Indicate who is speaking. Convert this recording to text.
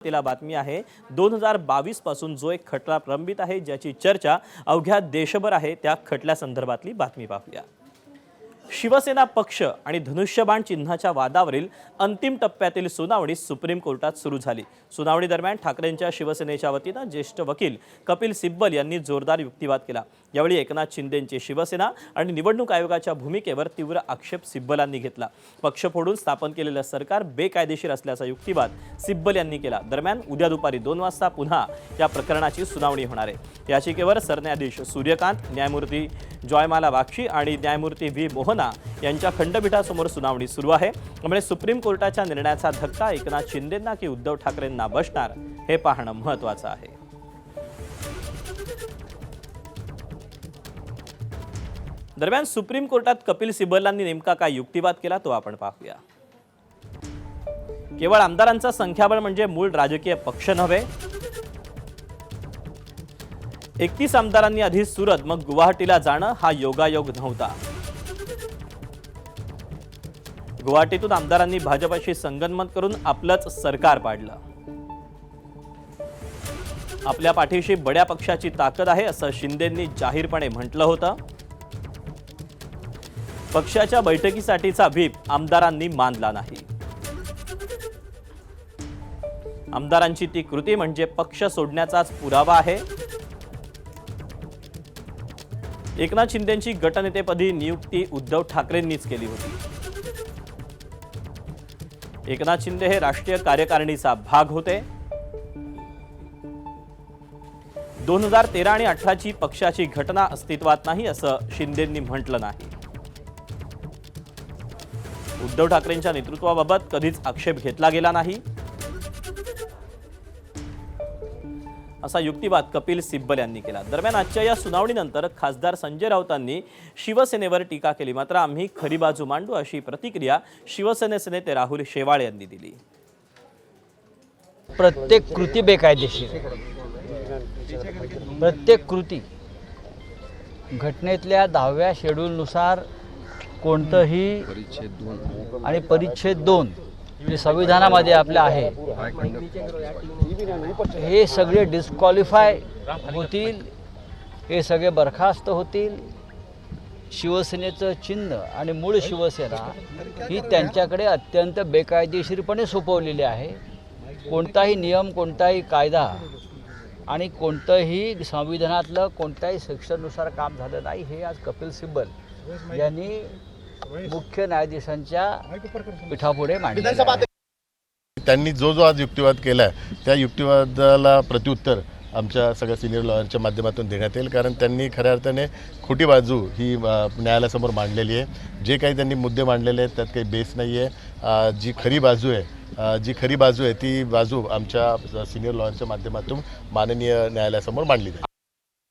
Speaker 1: तिला बातमी आहे 2022 पासून जो एक खटला प्रलंबित आहे ज्याची चर्चा अवघ्या देशभर आहे त्या खटल्या संदर्भातली बातमी पाहूया। शिवसेना पक्ष आणि धनुष्यबाण चिन्हाच्या वादावरील अंतिम टप्प्यातील सुनावणी सुप्रीम कोर्टात सुरू झाली। सुनावणी दरम्यान ठाकरेंच्या शिवसेनेच्या वतीने ज्येष्ठ वकील कपिल सिब्बल यांनी जोरदार युक्तिवाद केला। यावेळी एकनाथ शिंदेंची शिवसेना आणि निवडणूक आयोगाच्या भूमिकेवर तीव्र आक्षेप सिब्बलांनी घेतला। पक्ष फोडून स्थापन केलेले सरकार बेकायदेशीर असल्याचा युक्तिवाद सिब्बल यांनी केला। दरम्यान उद्या दुपारी 2 वाजता पुन्हा या प्रकरणाची सुनावणी होणार आहे। याचिकेवर सरन्यायाधीश सूर्यकांत, न्यायमूर्ती जॉयमाला बागची आणि न्यायमूर्ती व्ही मोहना यांच्या खंडपीठासमोर सुनावणी सुरू आहे। त्यामुळे सुप्रीम कोर्टाच्या निर्णयाचा धक्का एकनाथ शिंदेंना की उद्धव ठाकरेंना बसणार हे पाहणं महत्त्वाचं आहे। दरम्यान सुप्रीम कोर्टात कपिल सिब्बलांनी नेमका काय युक्तिवाद केला तो आपण पाहूया। केवळ आमदारांचा संख्याबळ म्हणजे मूळ राजकीय पक्ष नव्हे। 31 आमदारांनी आधी सुरत मग गुवाहाटीला जाणं हा योगायोग नव्हता। गुवाहाटीतून आमदारांनी भाजपशी संगनमत करून आपलंच सरकार पाडलं। आपल्या पाठीशी बड्या पक्षाची ताकद आहे असं शिंदेंनी जाहीरपणे म्हटलं होतं। पक्षाच्या बैठकीसाठीचा व्हीप आमदारांनी मानला नाही। आमदारांची ती कृती म्हणजे पक्ष सोडण्याचाच पुरावा आहे। एकनाथ शिंदेंची गटनेतेपदी नियुक्ती उद्धव ठाकरेंनीच केली होती। एकनाथ शिंदे हे राष्ट्रीय कार्यकारिणीचा भाग होते। 2013 आणि 18 ची पक्षाची घटना अस्तित्वात नाही असं शिंदेंनी म्हटलं नाही। उद्धव ठाकरेंच्या नेतृत्वाबाबत कधीच आक्षेप घेतला गेला नाही असा युक्तिवाद कपिल सिब्बल यांनी केला। दरम्यान आजच्या या सुनावणीनंतर खासदार संजय राऊतांनी शिवसेनेवर टीका केली। मात्र आम्ही खरी बाजू मांडू अशी प्रतिक्रिया शिवसेनेचे नेते राहुल शेवाळे यांनी दिली।
Speaker 2: प्रत्येक कृती बेकायदेशीर, प्रत्येक कृती घटनेतल्या 10व्या शेड्यूलनुसार कोणतंही आणि परिच्छेद 2 जे संविधानामध्ये आपल्या आहे हे सगळे डिस्क्वालिफाय होतील, हे सगळे बरखास्त होतील। शिवसेनेचं चिन्ह आणि मूळ शिवसेना ही त्यांच्याकडे अत्यंत बेकायदेशीरपणे सोपवलेली आहे। कोणताही नियम, कोणताही कायदा आणि कोणतंही संविधानातलं कोणत्याही सेक्शननुसार काम झालं नाही हे आज कपिल सिब्बल यांनी मुख्य न्यायाधीशांच्या पीठापुढे मांडले।
Speaker 3: त्यांनी जो आज युक्तिवाद केला त्या युक्तिवादाला प्रत्युत्तर आमच्या सगळ्या सिनियर लॉयरच्या माध्यमातून देण्यात येईल। कारण त्यांनी खऱ्या अर्थाने खोटी बाजू ही न्यायालयासमोर मांडलेली आहे। जे काही त्यांनी मुद्दे मांडलेले आहेत त्यात काही बेस नाही आहे। जी खरी बाजू आहे ती बाजू आमच्या सिनियर लॉयरच्या माध्यमातून माननीय न्यायालयासमोर मांडली जाईल।